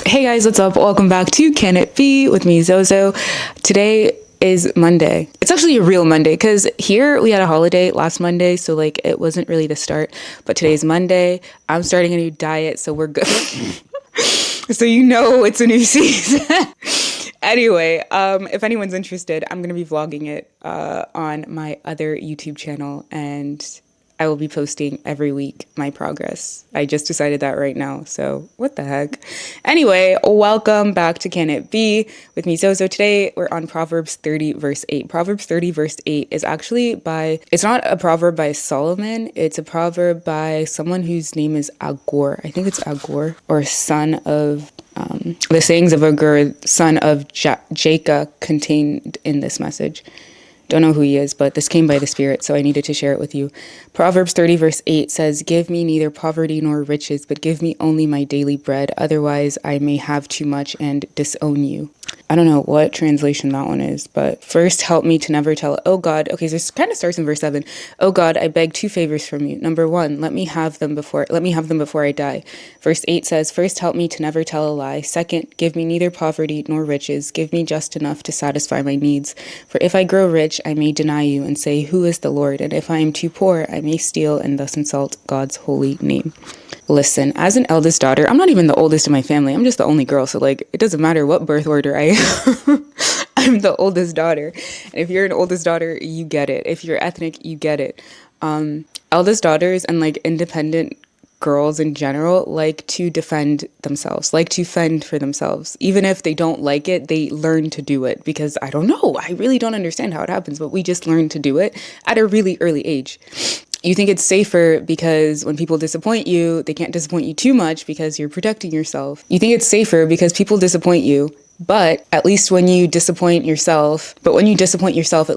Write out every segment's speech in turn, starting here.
Hey guys, what's up? Welcome back to Can It Be with me, Zozo. Today is Monday. It's actually a real Monday because here we had a holiday last Monday, so like it wasn't really the start. But today's Monday. I'm starting a new diet, so we're good. So you know it's a new season. Anyway, if anyone's interested, I'm gonna be vlogging it on my other YouTube channel, and I will be posting every week my progress. I just decided that right now, so what the heck? Anyway, welcome back to Can It Be with me, Zozo. Today we're on Proverbs 30 verse 8. Proverbs 30 verse 8 is actually it's not a proverb by Solomon, it's a proverb by someone whose name is Agor. I think it's Agor, or son of the sayings of Agur, son of Jacob, contained in this message. Don't know who he is, but this came by the Spirit, so I needed to share it with you. Proverbs 30 verse 8 says, "Give me neither poverty nor riches, but give me only my daily bread. Otherwise I may have too much and disown you." I don't know what translation that one is, but first help me to never tell. Oh God. Okay, so this kind of starts in verse 7. Oh God, I beg two favors from you. Number one, let me have them before I die. Verse 8 says, first help me to never tell a lie. Second, give me neither poverty nor riches. Give me just enough to satisfy my needs. For if I grow rich, I may deny you and say, who is the Lord? And if I am too poor, I may steal and thus insult God's holy name. Listen, as an eldest daughter, I'm not even the oldest in my family. I'm just the only girl. So like, it doesn't matter what birth order I am. I'm the oldest daughter. And if you're an oldest daughter, you get it. If you're ethnic, you get it. Eldest daughters and like independent girls in general like to defend themselves, like to fend for themselves. Even if they don't like it, they learn to do it because I don't know. I really don't understand how it happens, but we just learn to do it at a really early age. You think it's safer because when people disappoint you, they can't disappoint you too much because you're protecting yourself. You think it's safer because people disappoint you, but at least when you disappoint yourself, at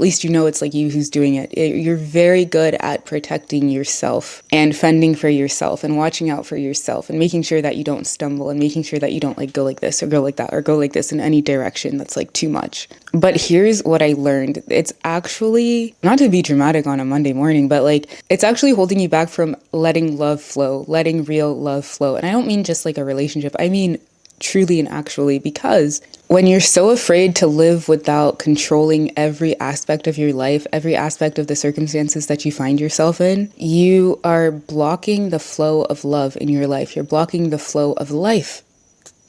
least you know it's like you who's doing it. You're very good at protecting yourself and fending for yourself and watching out for yourself and making sure that you don't stumble and making sure that you don't like go like this or go like that or go like this in any direction that's like too much. But here's what I learned. It's actually, not to be dramatic on a Monday morning, but like it's actually holding you back from letting love flow, letting real love flow. And I don't mean just like a relationship. I mean truly and actually, because when you're so afraid to live without controlling every aspect of your life, every aspect of the circumstances that you find yourself in, you are blocking the flow of love in your life. You're blocking the flow of life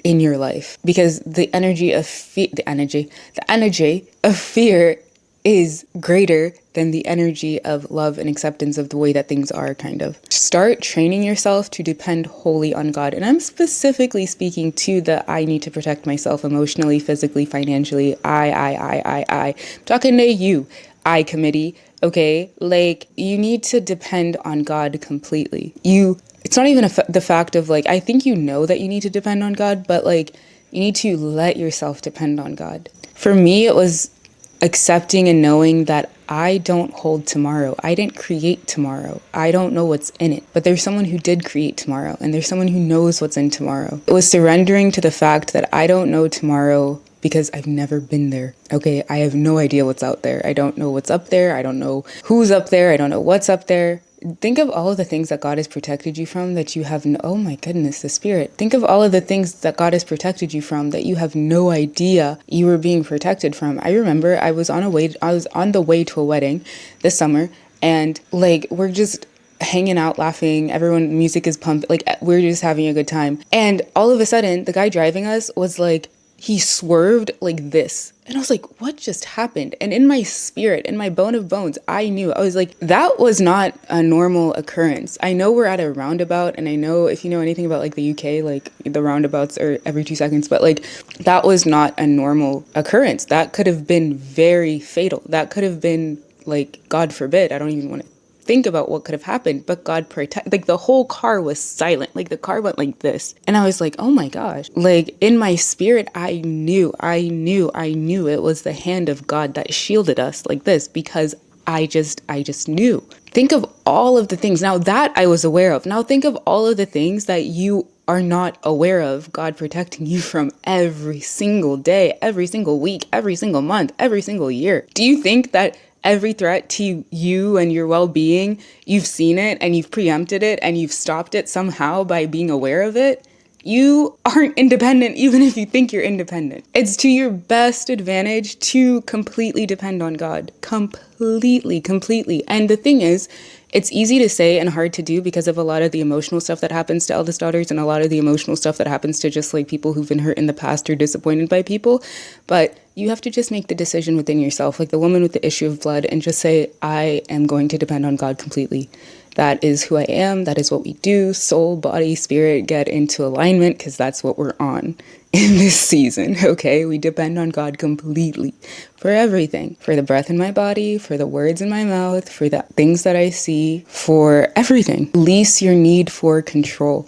in your life because the energy of fear is greater than the energy of love and acceptance of the way that things are, kind of. Start training yourself to depend wholly on God. And I'm specifically speaking to I need to protect myself emotionally, physically, financially. I'm talking to you, I committee, okay? Like, you need to depend on God completely. It's not even the fact of like, I think you know that you need to depend on God, but like, you need to let yourself depend on God. For me, it was accepting and knowing that I don't hold tomorrow. I didn't create tomorrow. I don't know what's in it. But there's someone who did create tomorrow, and there's someone who knows what's in tomorrow. It was surrendering to the fact that I don't know tomorrow because I've never been there. Okay, I have no idea what's out there. I don't know what's up there. I don't know who's up there. I don't know what's up there. Think of all of the things that God has protected you from that you have oh my goodness, the Spirit. Think of all of the things that God has protected you from that you have no idea you were being protected from. I remember I was on the way to a wedding this summer, and like we're just hanging out, laughing, music is pumped, like we're just having a good time. And all of a sudden, the guy driving us was like, he swerved like this. And I was like, what just happened? And in my spirit, in my bone of bones, I knew. I was like, that was not a normal occurrence. I know we're at a roundabout, and I know if you know anything about like the UK, like the roundabouts are every 2 seconds, but like that was not a normal occurrence. That could have been very fatal. That could have been like, God forbid, I don't even want to think about what could have happened, but God protect, like the whole car was silent. Like the car went like this. And I was like, oh my gosh, like in my spirit, I knew it was the hand of God that shielded us like this because I just knew. Think of all of the things now that I was aware of. Now think of all of the things that you are not aware of God protecting you from every single day, every single week, every single month, every single year. Do you think that every threat to you and your well-being, you've seen it and you've preempted it and you've stopped it somehow by being aware of it? You aren't independent even if you think you're independent. It's to your best advantage to completely depend on God. Completely. And the thing is, it's easy to say and hard to do because of a lot of the emotional stuff that happens to eldest daughters and a lot of the emotional stuff that happens to just like people who've been hurt in the past or disappointed by people. But you have to just make the decision within yourself, like the woman with the issue of blood, and just say, I am going to depend on God completely. That is who I am. That is what we do. Soul, body, spirit, get into alignment because that's what we're on in this season, okay? We depend on God completely for everything, for the breath in my body, for the words in my mouth, for the things that I see, for everything. Release your need for control.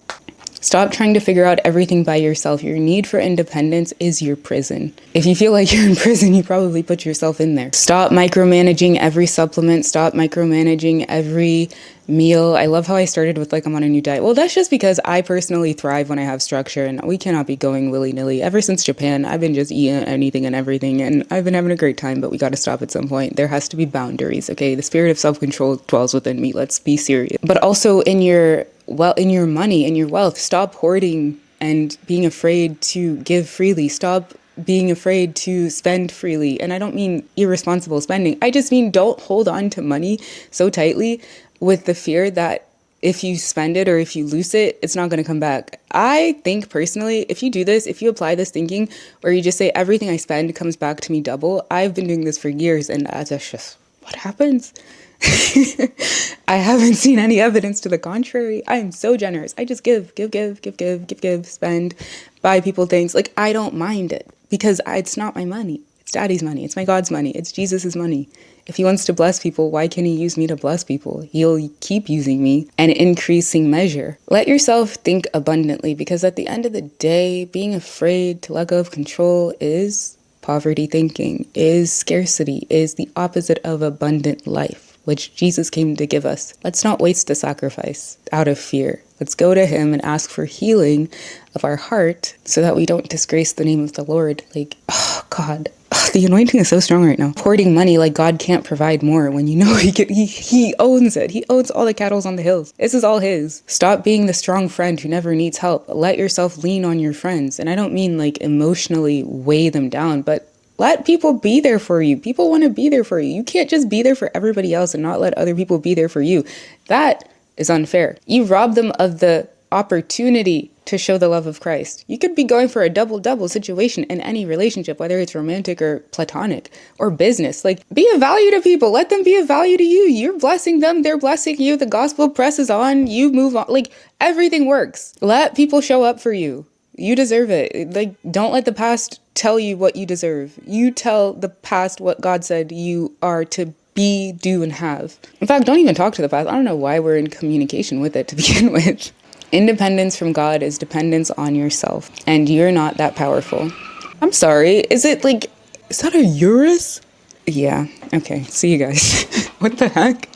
Stop trying to figure out everything by yourself. Your need for independence is your prison. If you feel like you're in prison, you probably put yourself in there. Stop micromanaging every supplement. Stop micromanaging every meal. I love how I started with like, I'm on a new diet. Well, that's just because I personally thrive when I have structure, and we cannot be going willy-nilly. Ever since Japan, I've been just eating anything and everything, and I've been having a great time, but we got to stop at some point. There has to be boundaries, okay? The spirit of self-control dwells within me. Let's be serious. But also in your money, in your wealth, stop hoarding and being afraid to give freely. Stop being afraid to spend freely. And I don't mean irresponsible spending. I just mean don't hold on to money so tightly with the fear that if you spend it or if you lose it, it's not going to come back. I think personally, if you do this, if you apply this thinking, or you just say everything I spend comes back to me double, I've been doing this for years, and that's just what happens. I haven't seen any evidence to the contrary. I am so generous. I just give, spend, buy people things. Like, I don't mind it because it's not my money. It's Daddy's money. It's my God's money. It's Jesus's money. If he wants to bless people, why can't he use me to bless people? He'll keep using me in increasing measure. Let yourself think abundantly, because at the end of the day, being afraid to let go of control is poverty thinking, is scarcity, is the opposite of abundant life, which Jesus came to give us. Let's not waste the sacrifice out of fear. Let's go to him and ask for healing of our heart so that we don't disgrace the name of the Lord. Like, oh God, the anointing is so strong right now. Hoarding money like God can't provide more when you know he owns it. He owns all the cattle on the hills. This is all his. Stop being the strong friend who never needs help. Let yourself lean on your friends. And I don't mean like emotionally weigh them down, but let people be there for you. People want to be there for you. You can't just be there for everybody else and not let other people be there for you. That is unfair. You rob them of the opportunity to show the love of Christ. You could be going for a double situation in any relationship, whether it's romantic or platonic or business. Like, be of value to people. Let them be of value to you. You're blessing them. They're blessing you. The gospel presses on. You move on. Like, everything works. Let people show up for you. You deserve it. Like, don't let the past tell you what you deserve. You tell the past what God said you are to be, do, and have. In fact, don't even talk to the past. I don't know why we're in communication with it to begin with. Independence from God is dependence on yourself, and you're not that powerful. I'm sorry. Is that a Urus? Yeah. Okay. See you guys. What the heck?